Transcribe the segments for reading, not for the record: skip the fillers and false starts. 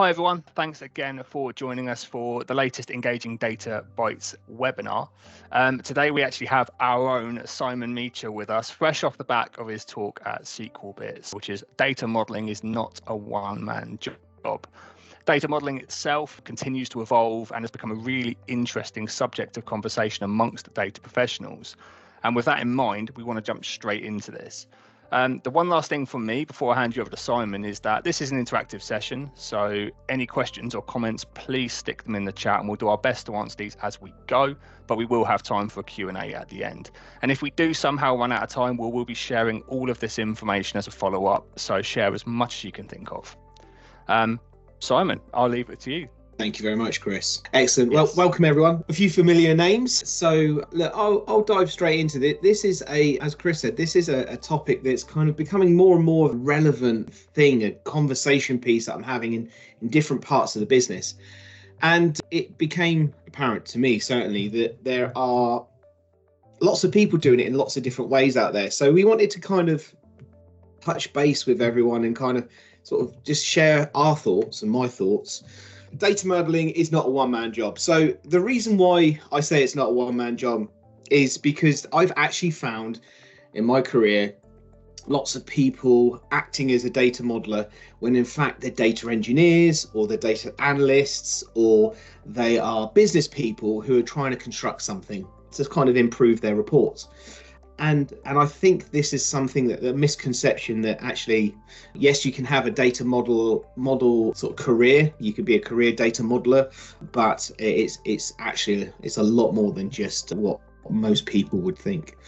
Hi everyone, thanks again for joining us for the latest Engaging Data Bytes webinar. Today we actually have our own Simon Meacher with us, fresh off the back of his talk at SQL Biz, which is data modeling is not a one-man job. Data modeling itself continues to evolve and has become a really interesting subject of conversation amongst data professionals. And with that in mind, we want to jump straight into this. The one last thing from me before I hand you over to Simon is that this is an interactive session, so any questions or comments, please stick them in the chat and we'll do our best to answer these as we go, but we will have time for a Q&A at the end. And if we do somehow run out of time, we'll be sharing all of this information as a follow-up, so share as much as you can think of. Simon, I'll leave it to you. Thank you very much, Chris. Excellent. Yes. Well, welcome everyone. A few familiar names. So look, I'll dive straight into this. This is as Chris said, this is a topic that's kind of becoming more and more of a relevant thing, a conversation piece that I'm having in different parts of the business. And it became apparent to me, certainly, that there are lots of people doing it in lots of different ways out there. So we wanted to kind of touch base with everyone and kind of sort of just share our thoughts and my thoughts. Data modeling is not a one-man job. So the reason why I say it's not a one-man job is because I've actually found in my career lots of people acting as a data modeler when in fact they're data engineers or they're data analysts or they are business people who are trying to construct something to kind of improve their reports. And I think this is something that the misconception that actually, yes, you can have a data model sort of career. You could be a career data modeler, but it's actually a lot more than just what most people would think.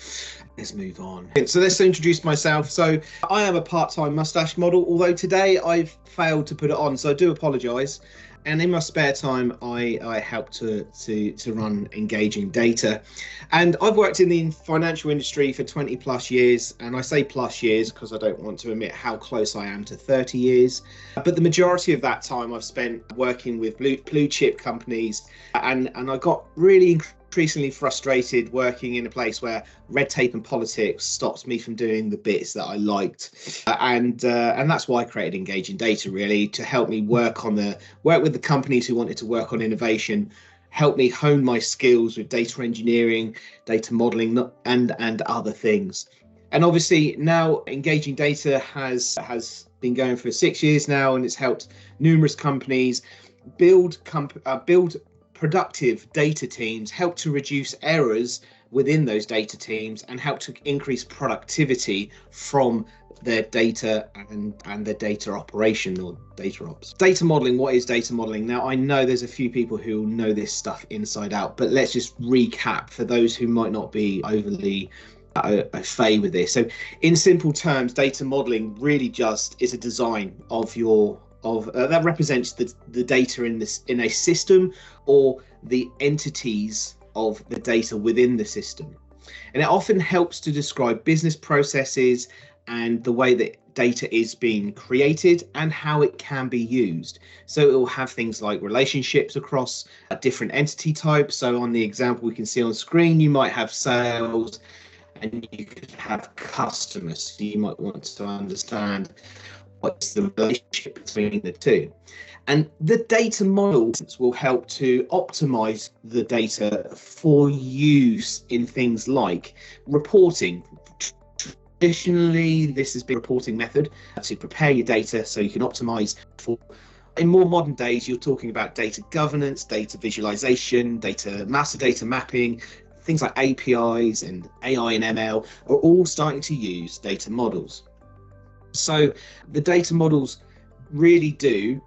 Let's move on. So let's introduce myself. So I am a part-time mustache model, although today I've failed to put it on, so I do apologise. And in my spare time, I help to run Engaging Data. And I've worked in the financial industry for 20 plus years. And I say plus years because I don't want to admit how close I am to 30 years. But the majority of that time I've spent working with blue chip companies. And I got really increasingly frustrated working in a place where red tape and politics stops me from doing the bits that I liked, and that's why I created Engaging Data, really, to help me work with the companies who wanted to work on innovation, help me hone my skills with data engineering, data modeling, and other things. And obviously now Engaging Data has been going for 6 years now, and it's helped numerous companies build productive data teams, help to reduce errors within those data teams, and help to increase productivity from their data and their data operation or data ops. Data modeling, what is data modeling? Now, I know there's a few people who know this stuff inside out, but let's just recap for those who might not be overly au fait with this. So in simple terms, data modeling really just is a design of that represents the data in a system or the entities of the data within the system. And it often helps to describe business processes and the way that data is being created and how it can be used. So it will have things like relationships across different entity types. So on the example we can see on screen, you might have sales and you could have customers. So you might want to understand what's the relationship between the two. And the data models will help to optimize the data for use in things like reporting. Traditionally, this has been a reporting method to prepare your data so you can optimize for. In more modern days, you're talking about data governance, data visualization, master data mapping. Things like APIs and AI and ML are all starting to use data models. So the data models really do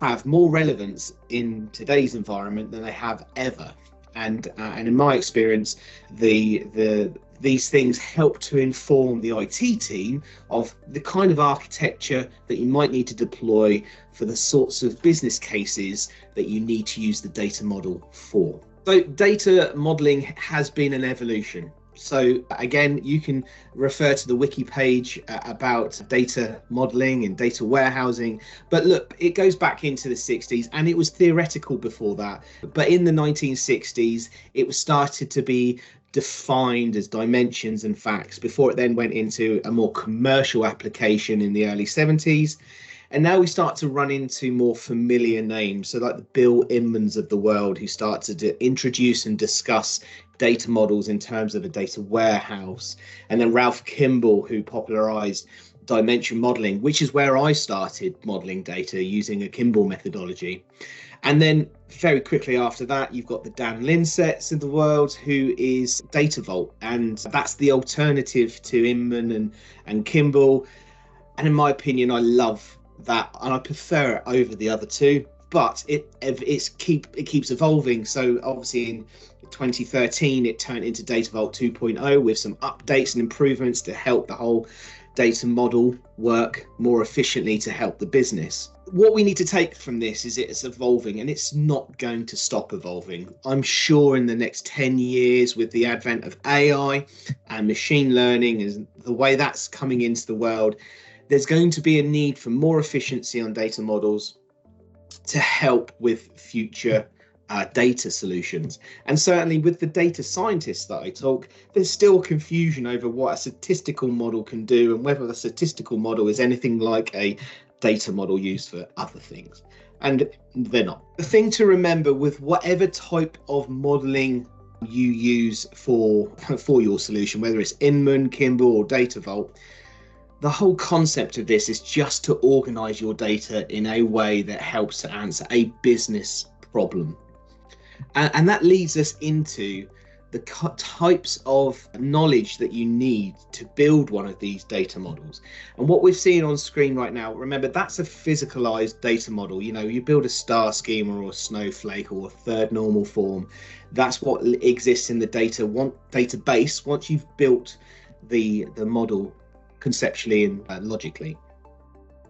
have more relevance in today's environment than they have ever. And in my experience, these things help to inform the IT team of the kind of architecture that you might need to deploy for the sorts of business cases that you need to use the data model for. So data modeling has been an evolution. So again, you can refer to the wiki page about data modeling and data warehousing. But look, it goes back into the 60s and it was theoretical before that. But in the 1960s, it was started to be defined as dimensions and facts before it then went into a more commercial application in the early 70s. And now we start to run into more familiar names. So like the Bill Inmans of the world, who start to introduce and discuss data models in terms of a data warehouse. And then Ralph Kimball, who popularized dimension modeling, which is where I started modeling data using a Kimball methodology. And then very quickly after that, you've got the Dan Linsets of the world, who is Data Vault. And that's the alternative to Inman and Kimball. And in my opinion, I love that, and I prefer it over the other two, but it keeps evolving. So obviously in 2013, it turned into Data Vault 2.0 with some updates and improvements to help the whole data model work more efficiently to help the business. What we need to take from this is it's evolving, and it's not going to stop evolving. I'm sure in the next 10 years, with the advent of AI and machine learning and the way that's coming into the world, there's going to be a need for more efficiency on data models to help with future data solutions. And certainly with the data scientists that I talk, there's still confusion over what a statistical model can do and whether the statistical model is anything like a data model used for other things. And they're not. The thing to remember with whatever type of modeling you use for your solution, whether it's Inman, Kimball, or Data Vault, the whole concept of this is just to organize your data in a way that helps to answer a business problem. And that leads us into the types of knowledge that you need to build one of these data models. And what we're seeing on screen right now, remember, that's a physicalized data model. You know, you build a star schema or a snowflake or a third normal form. That's what exists in the database once you've built the model conceptually and logically.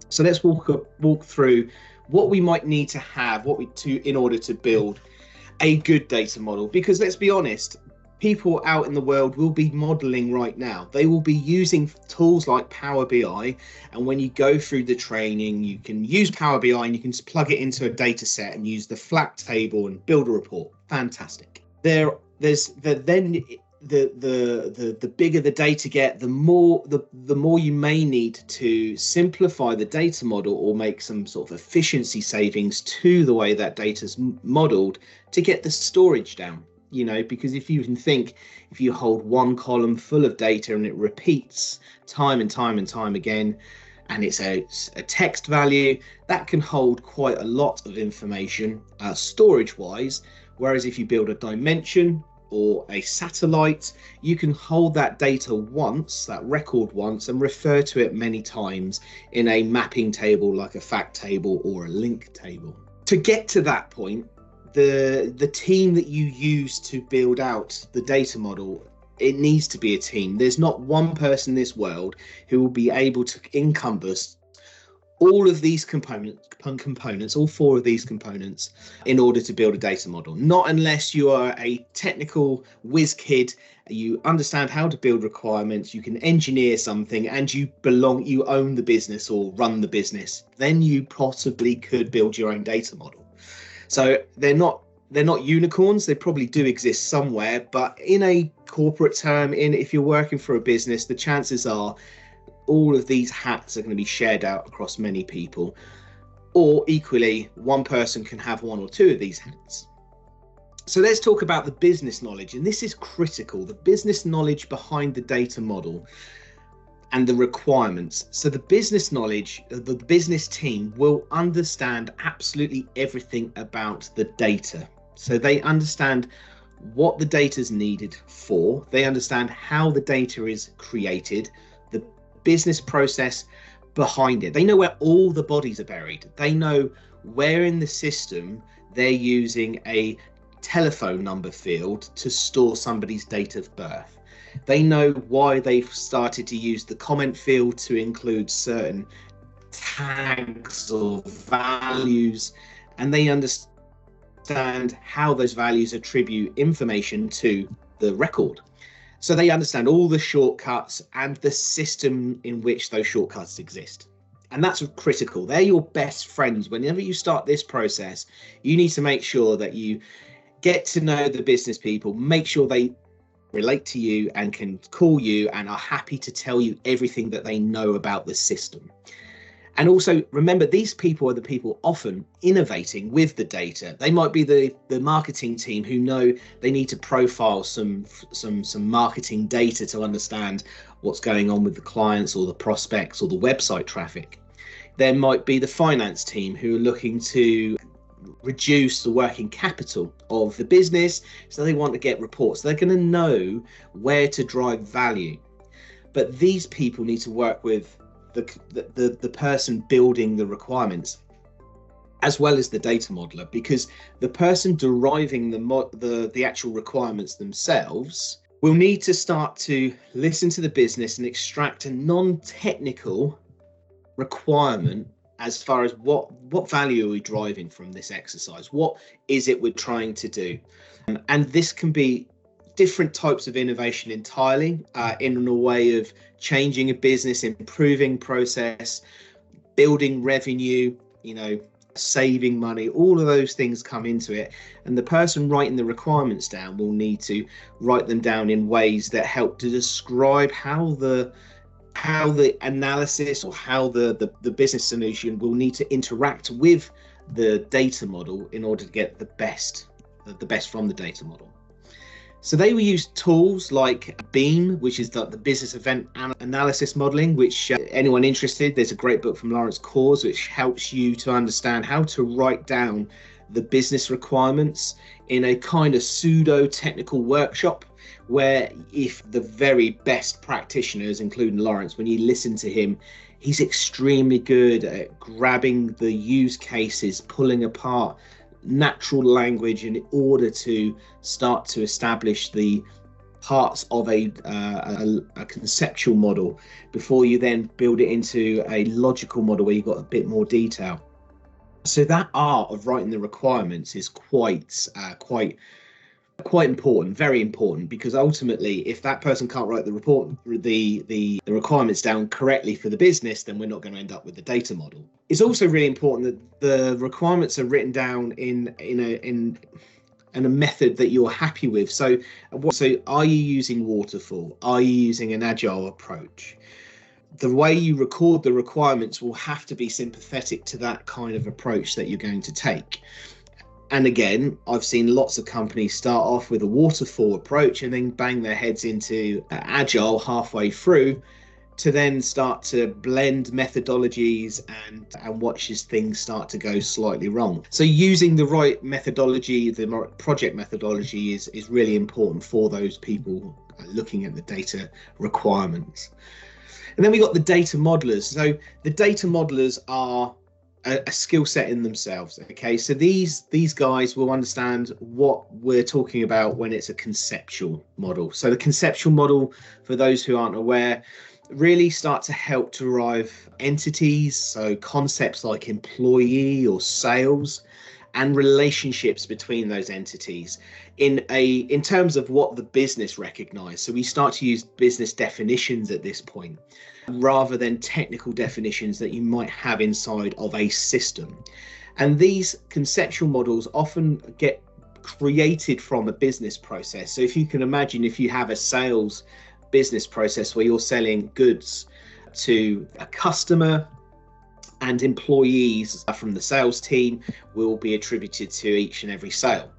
So let's walk through what we might need to have, in order to build a good data model. Because let's be honest, people out in the world will be modeling right now. They will be using tools like Power BI, and when you go through the training, you can use Power BI and you can just plug it into a data set and use the flat table and build a report. Fantastic. The bigger the data get, the more you may need to simplify the data model or make some sort of efficiency savings to the way that data's modeled to get the storage down. You know, because if you can think, if you hold one column full of data and it repeats time and time and time again, and it's a text value, that can hold quite a lot of information storage wise. Whereas if you build a dimension or a satellite, you can hold that data once, that record once, and refer to it many times in a mapping table like a fact table or a link table. To get to that point, the team that you use to build out the data model, it needs to be a team. There's not one person in this world who will be able to encompass all of these components, all four of these components, in order to build a data model. Not unless you are a technical whiz kid, you understand how to build requirements, you can engineer something, and you own the business or run the business. Then you possibly could build your own data model. So they're not unicorns. They probably do exist somewhere, but in a corporate term, if you're working for a business, the chances are all of these hats are going to be shared out across many people, or equally, one person can have one or two of these hats. So let's talk about the business knowledge, and this is critical, the business knowledge behind the data model and the requirements. So the business knowledge, the business team will understand absolutely everything about the data. So they understand what the data is needed for, they understand how the data is created, the business process behind it. They know where all the bodies are buried. They know where in the system they're using a telephone number field to store somebody's date of birth. They know why they've started to use the comment field to include certain tags or values, and they understand how those values attribute information to the record. So they understand all the shortcuts and the system in which those shortcuts exist. And that's critical. They're your best friends. Whenever you start this process, you need to make sure that you get to know the business people, make sure they relate to you and can call you and are happy to tell you everything that they know about the system. And also remember, these people are the people often innovating with the data. They might be the marketing team who know they need to profile some marketing data to understand what's going on with the clients or the prospects or the website traffic. There might be the finance team who are looking to reduce the working capital of the business, so they want to get reports. They're going to know where to drive value. But these people need to work with the person building the requirements as well as the data modeler, because the person deriving the actual requirements themselves will need to start to listen to the business and extract a non-technical requirement as far as what value are we driving from this exercise, what is it we're trying to do. And this can be different types of innovation entirely, in a way of changing a business, improving process, building revenue, saving money. All of those things come into it, and the person writing the requirements down will need to write them down in ways that help to describe how the analysis or how the business solution will need to interact with the data model in order to get the best from the data model. So they will use tools like Beam, which is the business event analysis modeling, which anyone interested, there's a great book from Lawrence Kors, which helps you to understand how to write down the business requirements in a kind of pseudo technical workshop, where if the very best practitioners, including Lawrence, when you listen to him, he's extremely good at grabbing the use cases, pulling apart natural language in order to start to establish the parts of a conceptual model before you then build it into a logical model where you've got a bit more detail. So that art of writing the requirements is quite important, very important, because ultimately if that person can't write the requirements down correctly for the business, then we're not going to end up with the data model. It's also really important that the requirements are written down in a method that you're happy with. So are you using waterfall? Are you using an agile approach? The way you record the requirements will have to be sympathetic to that kind of approach that you're going to take. And again, I've seen lots of companies start off with a waterfall approach and then bang their heads into agile halfway through, to then start to blend methodologies and watch as things start to go slightly wrong. So using the right methodology, the project methodology is really important for those people looking at the data requirements. And then we got the data modelers. So the data modelers are a skill set in themselves. Okay, so these guys will understand what we're talking about when it's a conceptual model. So the conceptual model, for those who aren't aware, really start to help derive entities, so concepts like employee or sales, and relationships between those entities in terms of what the business recognize. So we start to use business definitions at this point, rather than technical definitions that you might have inside of a system. And these conceptual models often get created from a business process. So if you can imagine, if you have a sales business process where you're selling goods to a customer, and employees from the sales team will be attributed to each and every sale.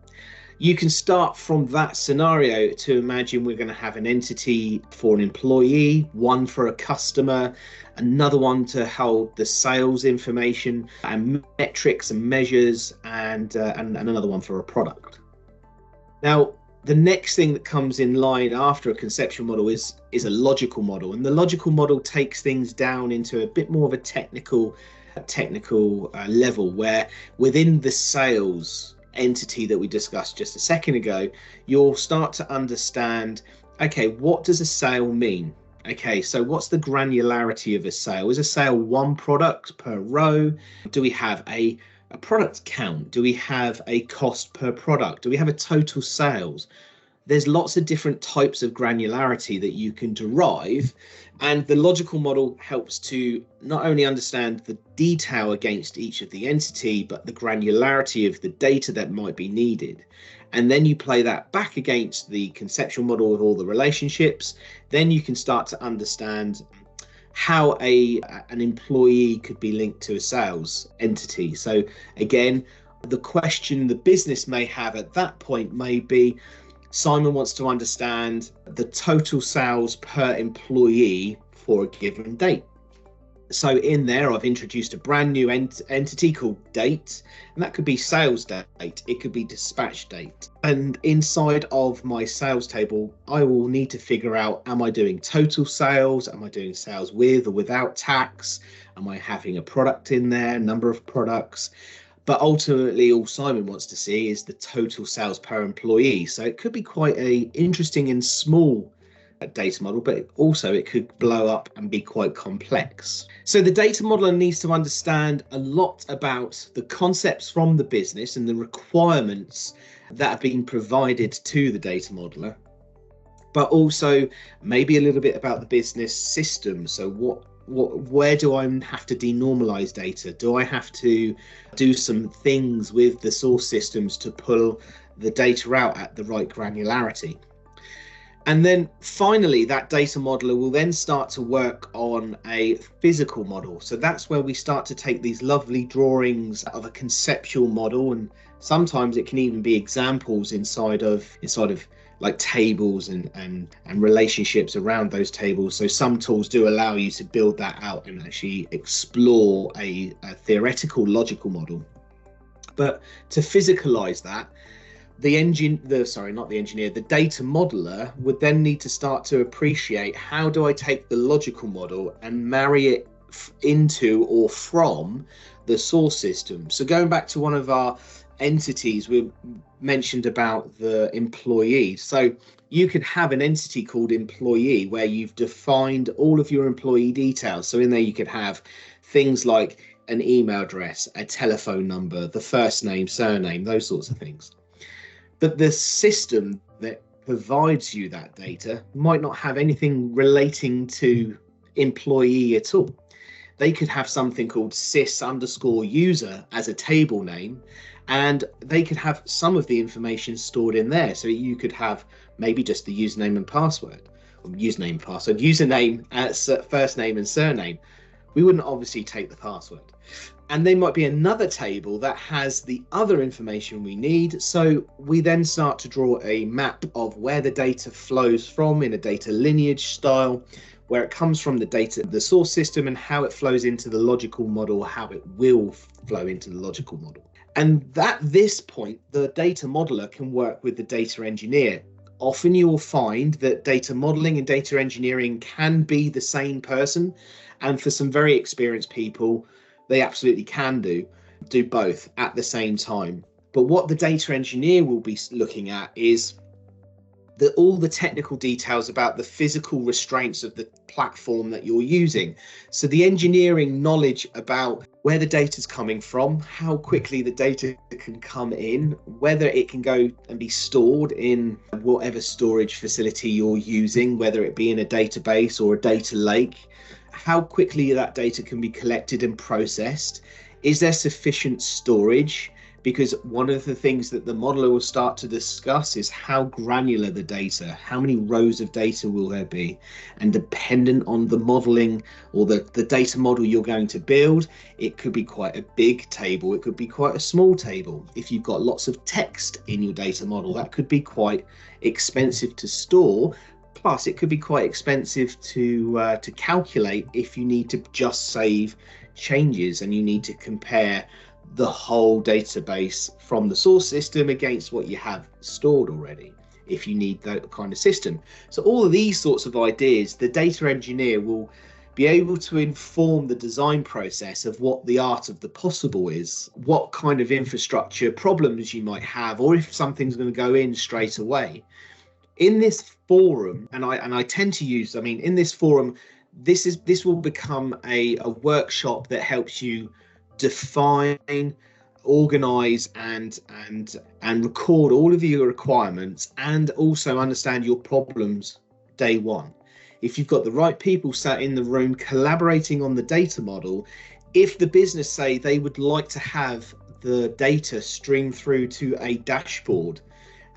You can start from that scenario to imagine we're going to have an entity for an employee, one for a customer, another one to hold the sales information and metrics and measures, and another one for a product. Now, the next thing that comes in line after a conceptual model is a logical model, and the logical model takes things down into a bit more of a technical level, where within the sales entity that we discussed just a second ago, you'll start to understand, okay, what does a sale mean? Okay, so what's the granularity of a sale? Is a sale one product per row? Do we have a product count? Do we have a cost per product? Do we have a total sales? There's lots of different types of granularity that you can derive, and the logical model helps to not only understand the detail against each of the entity, but the granularity of the data that might be needed. And then you play that back against the conceptual model with all the relationships. Then you can start to understand how an employee could be linked to a sales entity. So again, the question the business may have at that point may be, Simon wants to understand the total sales per employee for a given date. So in there, I've introduced a brand new entity called date, and that could be sales date, it could be dispatch date. And inside of my sales table, I will need to figure out, am I doing total sales? Am I doing sales with or without tax? Am I having a product in there, number of products? But ultimately, all Simon wants to see is the total sales per employee. So it could be quite a interesting and small data model, but also it could blow up and be quite complex. So the data modeler needs to understand a lot about the concepts from the business and the requirements that have been provided to the data modeler, but also maybe a little bit about the business system. So where do I have to denormalize data? Do I have to do some things with the source systems to pull the data out at the right granularity? And then finally, that data modeler will then start to work on a physical model. So that's where we start to take these lovely drawings of a conceptual model, and sometimes it can even be examples inside of like tables and relationships around those tables. So some tools do allow you to build that out and actually explore a theoretical logical model. But to physicalize that, the data modeler would then need to start to appreciate, how do I take the logical model and marry it into or from the source system? So going back to one of our entities, we mentioned about the employee. So you could have an entity called employee where you've defined all of your employee details. So in there you could have things like an email address, a telephone number, the first name, surname, those sorts of things. But the system that provides you that data might not have anything relating to employee at all. They could have something called sys_user as a table name, and they could have some of the information stored in there. So you could have maybe just the username and password, or username, first name and surname. We wouldn't obviously take the password. And there might be another table that has the other information we need. So we then start to draw a map of where the data flows from in a data lineage style, where it comes from the source system, and how it flows into the logical model, how it will flow into the logical model. And at this point, the data modeler can work with the data engineer. Often you will find that data modeling and data engineering can be the same person. And for some very experienced people, they absolutely can do both at the same time. But what the data engineer will be looking at is all the technical details about the physical restraints of the platform that you're using. So the engineering knowledge about where the data is coming from, how quickly the data can come in, whether it can go and be stored in whatever storage facility you're using, whether it be in a database or a data lake, how quickly that data can be collected and processed. Is there sufficient storage? Because one of the things that the modeler will start to discuss is how granular the data, how many rows of data will there be? And dependent on the modeling or the data model you're going to build, it could be quite a big table, it could be quite a small table. If you've got lots of text in your data model, that could be quite expensive to store. Plus, it could be quite expensive to calculate if you need to just save changes and you need to compare the whole database from the source system against what you have stored already, if you need that kind of system. So all of these sorts of ideas, the data engineer will be able to inform the design process of what the art of the possible is, what kind of infrastructure problems you might have, or if something's going to go in straight away. In this forum, and I tend to use, in this forum, this will become a workshop that helps you define, organize, and record all of your requirements, and also understand your problems day one. If you've got the right people sat in the room collaborating on the data model, if the business say they would like to have the data stream through to a dashboard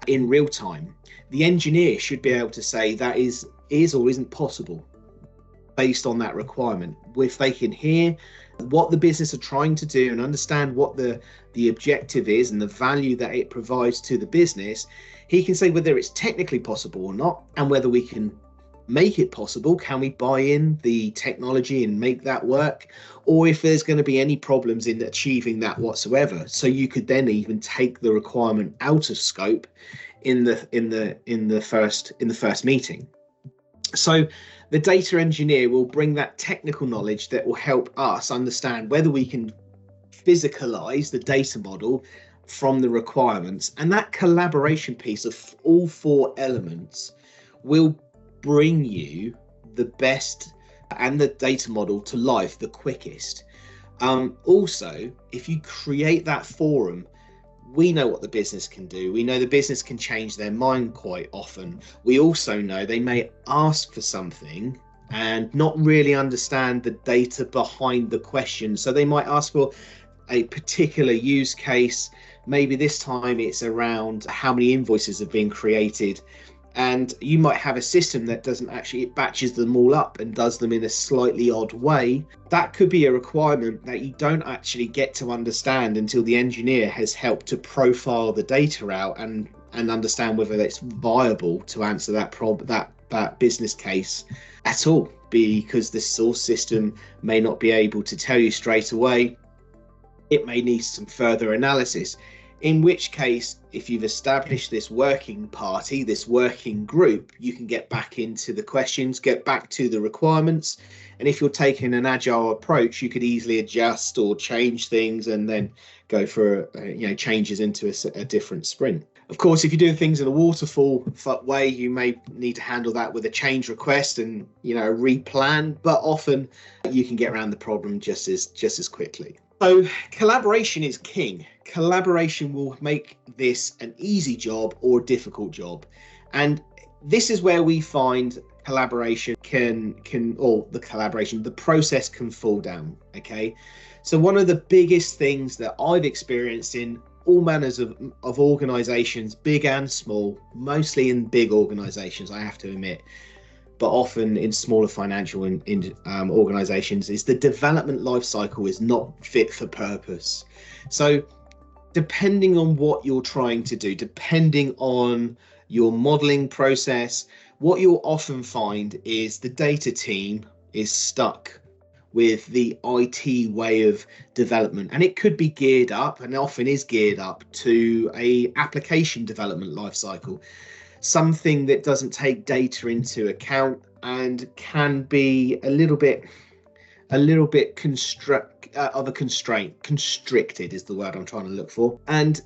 in real time, the engineer should be able to say that is or isn't possible. based on that requirement. If they can hear what the business are trying to do and understand what the objective is and the value that it provides to the business, he can say whether it's technically possible or not, and whether we can make it possible. Can we buy in the technology and make that work, or if there's going to be any problems in achieving that whatsoever. So you could then even take the requirement out of scope in the first meeting. So the data engineer will bring that technical knowledge that will help us understand whether we can physicalize the data model from the requirements, and that collaboration piece of all four elements will bring you the best and the data model to life the quickest. Also, if you create that forum, we know what the business can do. We know the business can change their mind quite often. We also know they may ask for something and not really understand the data behind the question. So they might ask for a particular use case. Maybe this time it's around how many invoices have been created. And you might have a system that doesn't actually, it batches them all up and does them in a slightly odd way. That could be a requirement that you don't actually get to understand until the engineer has helped to profile the data out and understand whether it's viable to answer that business case at all, because the source system may not be able to tell you straight away. It may need some further analysis. In which case, if you've established this working party, this working group, you can get back into the questions, get back to the requirements. And if you're taking an agile approach, you could easily adjust or change things and then go for changes into a different sprint. Of course, if you're doing things in a waterfall way, you may need to handle that with a change request and replan, but often you can get around the problem just as quickly. So collaboration is king. Collaboration will make this an easy job or a difficult job. And this is where we find collaboration the process can fall down. Okay. So one of the biggest things that I've experienced in all manners of organizations, big and small, mostly in big organizations, I have to admit, but often in smaller financial organizations, is the development life cycle is not fit for purpose. So depending on what you're trying to do, depending on your modeling process, what you'll often find is the data team is stuck with the IT way of development, and it could be geared up, and often is geared up, to a application development life cycle. Something that doesn't take data into account and can be a little bit constricted is the word I'm trying to look for. And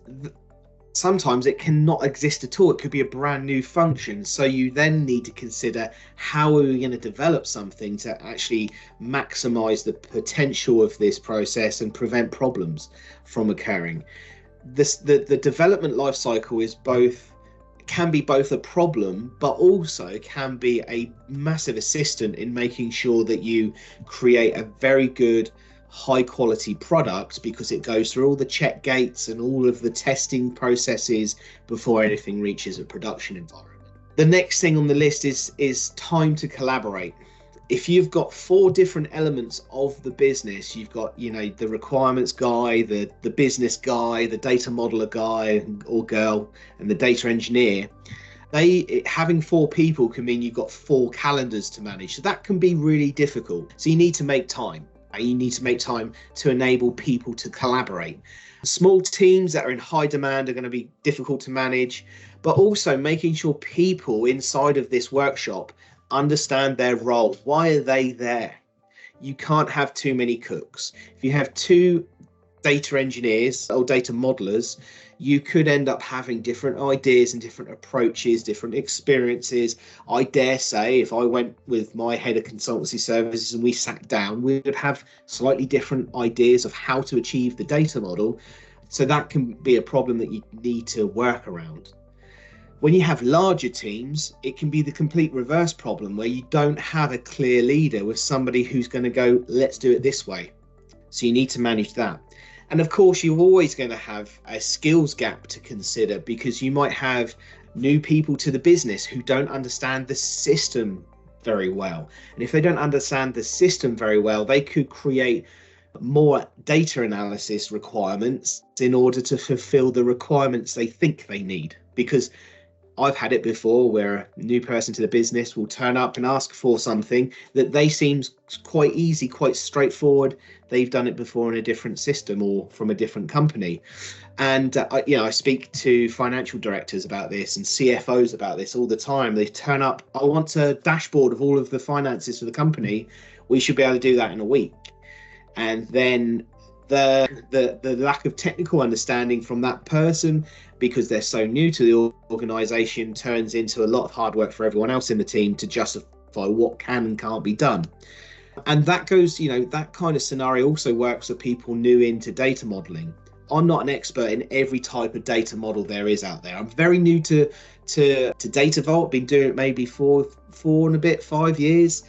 sometimes it cannot exist at all. It could be a brand new function. So you then need to consider, how are we going to develop something to actually maximize the potential of this process and prevent problems from occurring? The development life cycle can be both a problem, but also can be a massive assistant in making sure that you create a very good, high quality product, because it goes through all the check gates and all of the testing processes before anything reaches a production environment. The next thing on the list is time to collaborate. If you've got 4 different elements of the business, you've got, the requirements guy, the business guy, the data modeler guy or girl, and the data engineer. Having 4 people can mean you've got 4 calendars to manage. So that can be really difficult. So you need to make time. You need to make time to enable people to collaborate. Small teams that are in high demand are going to be difficult to manage, but also making sure people inside of this workshop understand their role. Why are they there? You can't have too many cooks. If you have 2 data engineers or data modelers, you could end up having different ideas and different approaches, different experiences. I dare say if I went with my head of consultancy services and we sat down, we would have slightly different ideas of how to achieve the data model. So that can be a problem that you need to work around. When you have larger teams, it can be the complete reverse problem, where you don't have a clear leader with somebody who's going to go, let's do it this way. So you need to manage that. And of course, you're always going to have a skills gap to consider, because you might have new people to the business who don't understand the system very well. And if they don't understand the system very well, they could create more data analysis requirements in order to fulfill the requirements they think they need. Because I've had it before where a new person to the business will turn up and ask for something that they seems quite easy, quite straightforward. They've done it before in a different system or from a different company. And I speak to financial directors about this and CFOs about this all the time. They turn up, I want a dashboard of all of the finances for the company. We should be able to do that in a week. And then the lack of technical understanding from that person, because they're so new to the organization, turns into a lot of hard work for everyone else in the team to justify what can and can't be done. And that goes, that kind of scenario also works for people new into data modeling. I'm not an expert in every type of data model there is out there. I'm very new to Data Vault, been doing it maybe 5 years.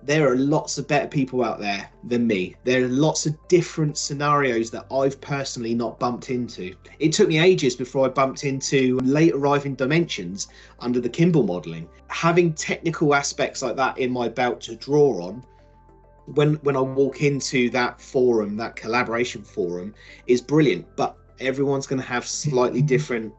There are lots of better people out there than me. There are lots of different scenarios that I've personally not bumped into. It took me ages before I bumped into late arriving dimensions under the Kimball modeling. Having technical aspects like that in my belt to draw on when I walk into that forum, that collaboration forum, is brilliant. But everyone's going to have slightly different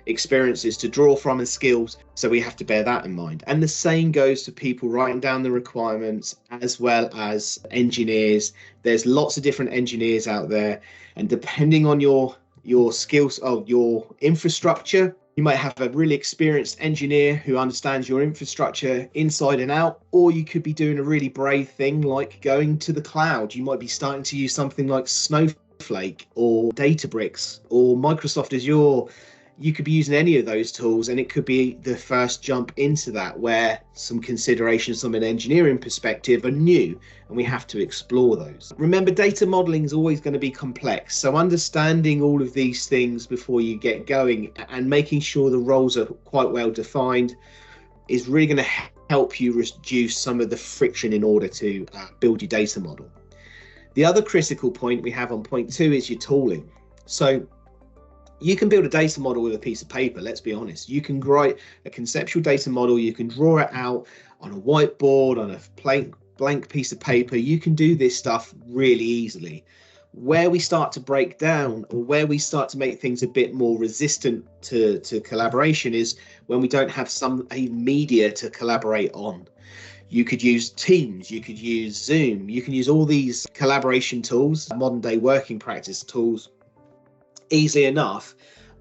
experiences to draw from and skills, so we have to bear that in mind. And the same goes to people writing down the requirements as well as engineers. There's lots of different engineers out there, and depending on your skills of your infrastructure, you might have a really experienced engineer who understands your infrastructure inside and out, or you could be doing a really brave thing like going to the cloud. You might be starting to use something like Snowflake or Databricks or Microsoft Azure. You could be using any of those tools, and it could be the first jump into that where some considerations from an engineering perspective are new, and we have to explore those. Remember, data modeling is always going to be complex, so understanding all of these things before you get going and making sure the roles are quite well defined is really going to help you reduce some of the friction in order to build your data model. The other critical point we have on point 2 is your tooling. So you can build a data model with a piece of paper, let's be honest. You can write a conceptual data model, you can draw it out on a whiteboard, on a blank piece of paper. You can do this stuff really easily. Where we start to break down, or where we start to make things a bit more resistant to collaboration, is when we don't have a media to collaborate on. You could use Teams, you could use Zoom, you can use all these collaboration tools, modern day working practice tools, easily enough.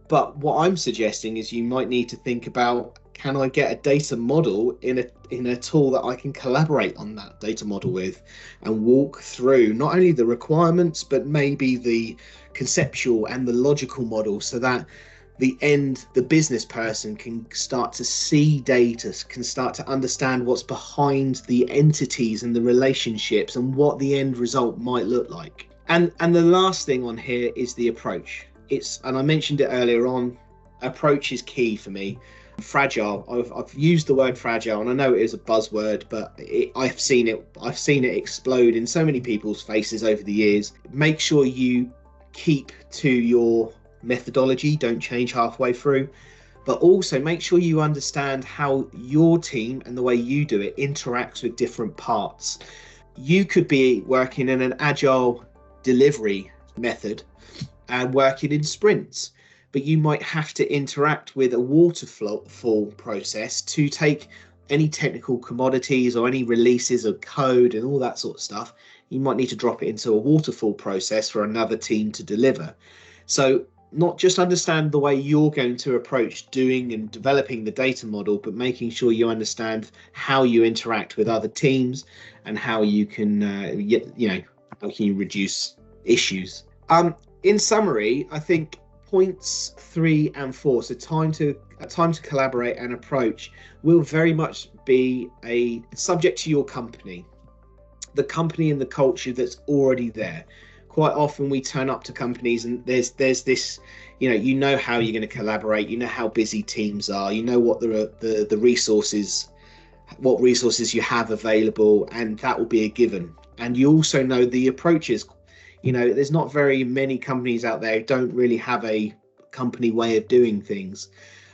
But what I'm suggesting is you might need to think about, can I get a data model in a tool that I can collaborate on that data model with, and walk through not only the requirements but maybe the conceptual and the logical model, so that the business person can start to see data, can start to understand what's behind the entities and the relationships and what the end result might look like. And the last thing on here is the approach. And I mentioned it earlier on, approach is key for me. Fragile. I've used the word fragile, and I know it is a buzzword, but I've seen it explode in so many people's faces over the years. Make sure you keep to your methodology, don't change halfway through, but also make sure you understand how your team and the way you do it interacts with different parts. You could be working in an agile delivery method and working in sprints, but you might have to interact with a waterfall process to take any technical commodities or any releases of code and all that sort of stuff. You might need to drop it into a waterfall process for another team to deliver. So not just understand the way you're going to approach doing and developing the data model, but making sure you understand how you interact with other teams and how you can, how can you reduce issues. In summary, I think points 3 and 4, so time to collaborate and approach, will very much be a subject to your company, the company and the culture that's already there. Quite often we turn up to companies and there's this, you know how you're going to collaborate, you know how busy teams are, you know what the resources, what resources you have available, and that will be a given. And you also know the approaches. There's not very many companies out there who don't really have a company way of doing things.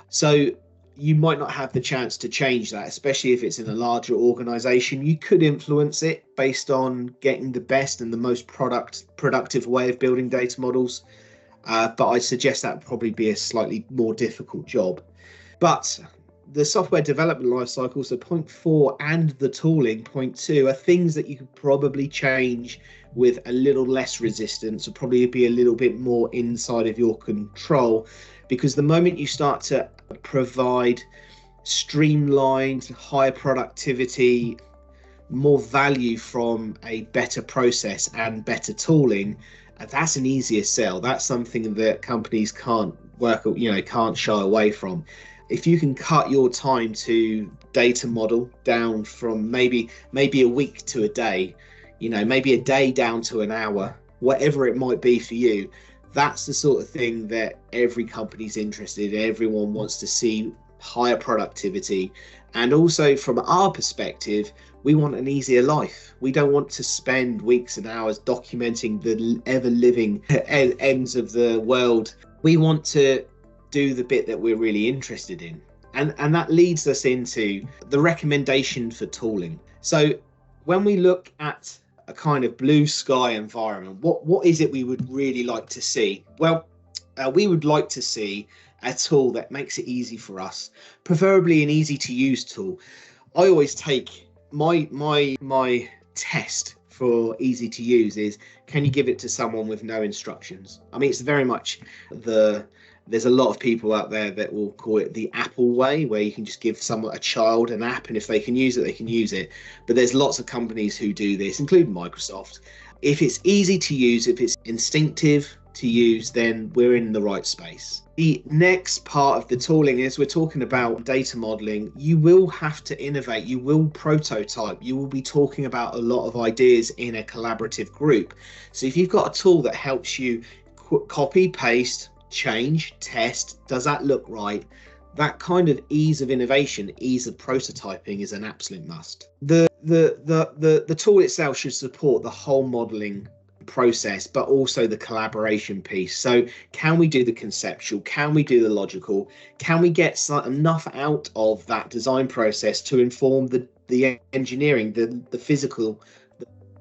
So you might not have the chance to change that, especially if it's in a larger organization. You could influence it based on getting the best and the most productive way of building data models. But I suggest that would probably be a slightly more difficult job. But the software development lifecycle, so point 4, and the tooling, point 2, are things that you could probably change with a little less resistance, or probably be a little bit more inside of your control. Because the moment you start to provide streamlined, higher productivity, more value from a better process and better tooling, that's an easier sell. That's something that companies can't shy away from. If you can cut your time to data model down from maybe a week to a day, maybe a day down to an hour, whatever it might be for you, that's the sort of thing that every company's interested in. Everyone wants to see higher productivity. And also from our perspective, we want an easier life. We don't want to spend weeks and hours documenting the ever-living ends of the world. We want to do the bit that we're really interested in. And that leads us into the recommendation for tooling. So when we look at a kind of blue sky environment, what is it we would really like to see? Well, we would like to see a tool that makes it easy for us, preferably an easy to use tool. I always take my test for easy to use is, can you give it to someone with no instructions? I mean, it's very much there's a lot of people out there that will call it the Apple way, where you can just give a child an app, and if they can use it, they can use it. But there's lots of companies who do this, including Microsoft. If it's easy to use, if it's instinctive to use, then we're in the right space. The next part of the tooling is, we're talking about data modeling. You will have to innovate, you will prototype, you will be talking about a lot of ideas in a collaborative group. So if you've got a tool that helps you copy, paste, change, test, does that look right? That kind of ease of innovation, ease of prototyping is an absolute must. The tool itself should support the whole modeling process, but also the collaboration piece. So can we do the conceptual? Can we do the logical? Can we get enough out of that design process to inform the engineering, the physical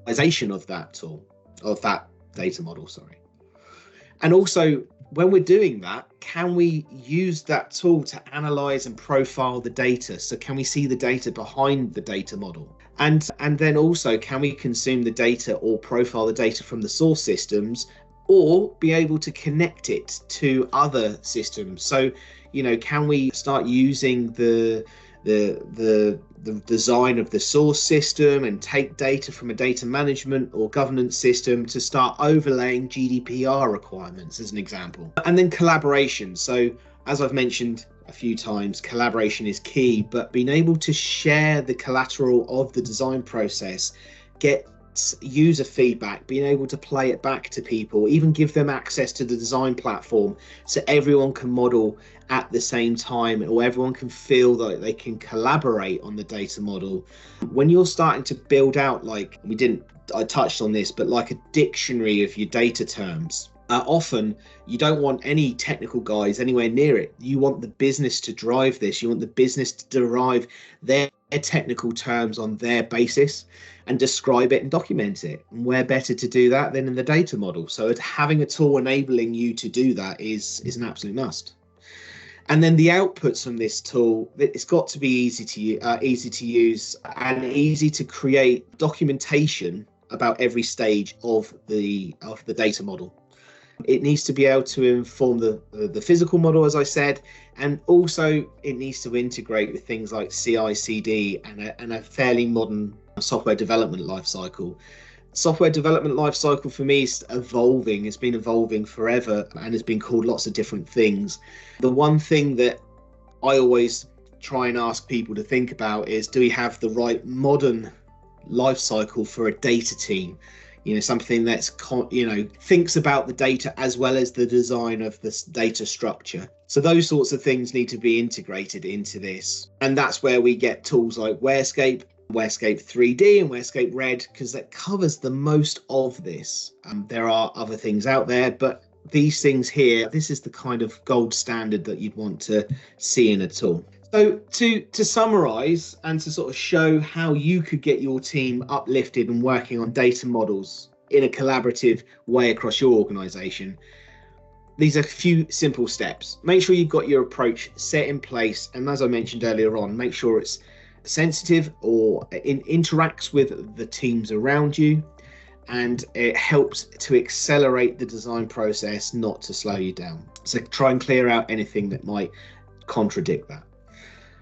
realization of that tool, of that data model, sorry. And also, when we're doing that, can we use that tool to analyze and profile the data? So can we see the data behind the data model? And then also, can we consume the data or profile the data from the source systems, or be able to connect it to other systems? So, can we start using the design of the source system and take data from a data management or governance system to start overlaying GDPR requirements, as an example? And then collaboration. So as I've mentioned a few times, collaboration is key, but being able to share the collateral of the design process, get user feedback, being able to play it back to people, even give them access to the design platform so everyone can model at the same time, or everyone can feel that they can collaborate on the data model. When you're starting to build out, like I touched on this, but like a dictionary of your data terms, often you don't want any technical guys anywhere near it. You want the business to drive this. You want the business to derive their technical terms on their basis and describe it and document it. And where better to do that than in the data model? So having a tool enabling you to do that is an absolute must. And then the outputs from this tool, it's got to be easy to use and easy to create documentation about every stage of the data model. It needs to be able to inform the physical model, as I said, and also it needs to integrate with things like CI/CD and a fairly modern software development lifecycle. Software development lifecycle for me is evolving. It's been evolving forever and has been called lots of different things. The one thing that I always try and ask people to think about is, do we have the right modern lifecycle for a data team? Something that's, thinks about the data as well as the design of this data structure. So those sorts of things need to be integrated into this. And that's where we get tools like Warescape 3D and Warescape Red, because that covers the most of this. There are other things out there, but these things here, this is the kind of gold standard that you'd want to see in a tool. So to summarize and to sort of show how you could get your team uplifted and working on data models in a collaborative way across your organization, these are a few simple steps. Make sure you've got your approach set in place. And as I mentioned earlier on, make sure it's sensitive or interacts with the teams around you. And it helps to accelerate the design process, not to slow you down. So try and clear out anything that might contradict that.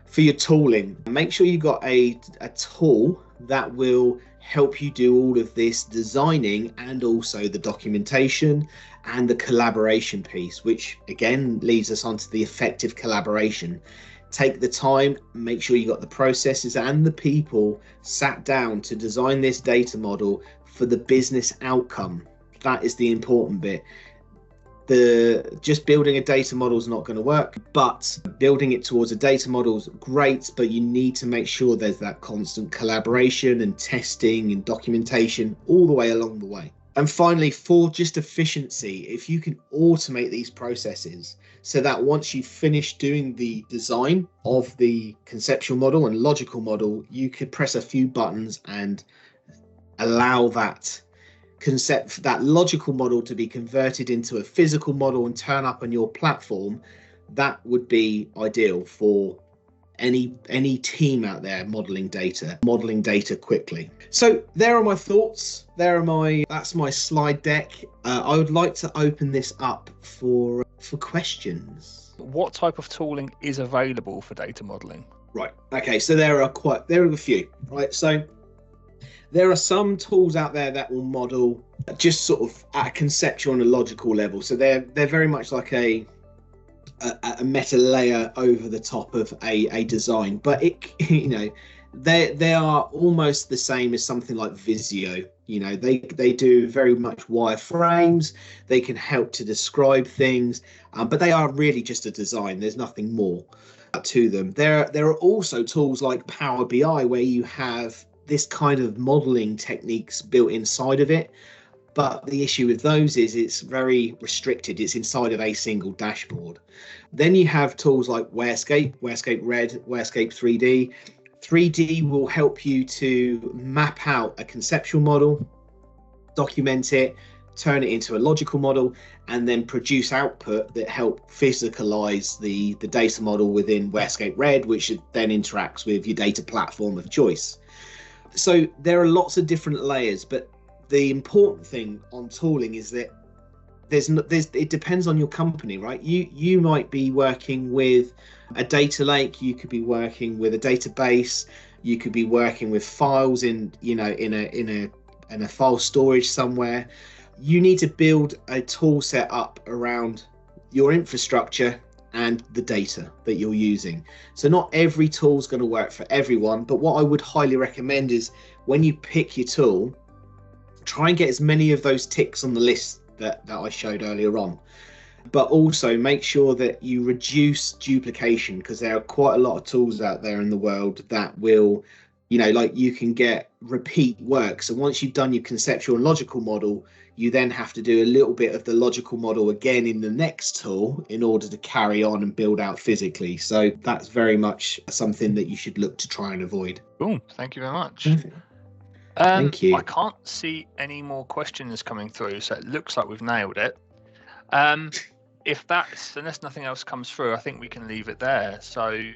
For your tooling, make sure you've got a tool that will help you do all of this designing and also the documentation and the collaboration piece, which again leads us onto the effective collaboration. Take the time, make sure you got the processes and the people sat down to design this data model for the business outcome. That is the important bit. Just building a data model is not going to work, but building it towards a data model is great, but you need to make sure there's that constant collaboration and testing and documentation all the way along the way. And finally, for just efficiency, if you can automate these processes so that once you finish doing the design of the conceptual model and logical model, you could press a few buttons and allow that logical model to be converted into a physical model and turn up on your platform, that would be ideal for any team out there modeling data quickly. So there are my thoughts. That's my slide deck. I would like to open this up for questions. What type of tooling is available for data modeling? Right. Okay. So there are a few. Right. So there are some tools out there that will model just sort of at a conceptual and a logical level. So they're very much like a meta layer over the top of a design, but they are almost the same as something like Visio. They do very much wireframes. They can help to describe things, but they are really just a design. There's nothing more to them. There are also tools like Power BI where you have this kind of modeling techniques built inside of it. But the issue with those is it's very restricted. It's inside of a single dashboard. Then you have tools like Warescape Red, Warescape 3D. 3D will help you to map out a conceptual model, document it, turn it into a logical model, and then produce output that help physicalize the data model within Warescape Red, which then interacts with your data platform of choice. So there are lots of different layers, but the important thing on tooling is that it depends on your company, right? You might be working with a data lake, you could be working with a database, you could be working with files in a file storage somewhere. You need to build a tool set up around your infrastructure and the data that you're using. So not every tool is going to work for everyone, but what I would highly recommend is when you pick your tool, try and get as many of those ticks on the list that I showed earlier on, but also make sure that you reduce duplication, because there are quite a lot of tools out there in the world that will, like you can get repeat work. So once you've done your conceptual and logical model, you then have to do a little bit of the logical model again in the next tool in order to carry on and build out physically. So that's very much something that you should look to try and avoid. Cool. Thank you very much. Thank you. I can't see any more questions coming through, so it looks like we've nailed it. Unless nothing else comes through, I think we can leave it there. So,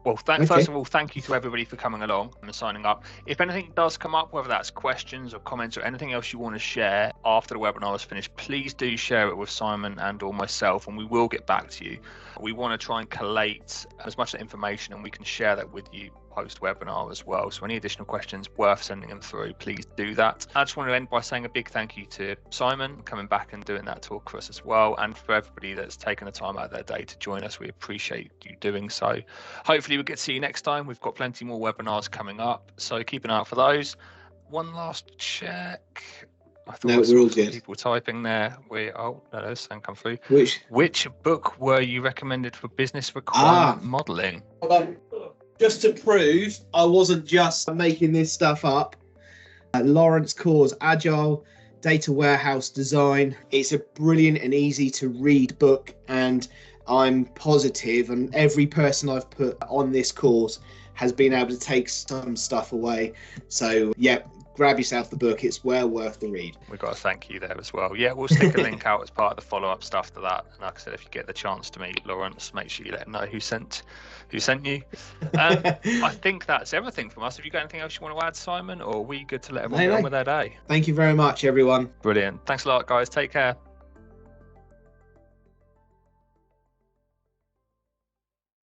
first of all, thank you to everybody for coming along and signing up. If anything does come up, whether that's questions or comments or anything else you want to share after the webinar is finished, please do share it with Simon and or myself, and we will get back to you. We want to try and collate as much information, and we can share that with you post-webinar as well. So any additional questions, worth sending them through, please do that. I just want to end by saying a big thank you to Simon coming back and doing that talk for us as well, and for everybody that's taken the time out of their day to join us. We appreciate you doing so. Hopefully we get to see you next time. We've got plenty more webinars coming up, so keep an eye out for those. One last check. I thought we're all good. People typing there. There's something come through. Which book were you recommended for business requirement modeling? Just to prove I wasn't just making this stuff up, Lawrence Corr's Agile Data Warehouse Design. It's a brilliant and easy to read book, and I'm positive, and every person I've put on this course has been able to take some stuff away. So yeah, grab yourself the book. It's well worth the read. We've got to thank you there as well. Yeah, we'll stick a link out as part of the follow-up stuff to that. And like I said, if you get the chance to meet Lawrence, make sure you let him know who sent you. I think that's everything from us. Have you got anything else you want to add, Simon, or are we good to let everyone get on with their day? Thank you very much, everyone. Brilliant. Thanks a lot, guys. Take care.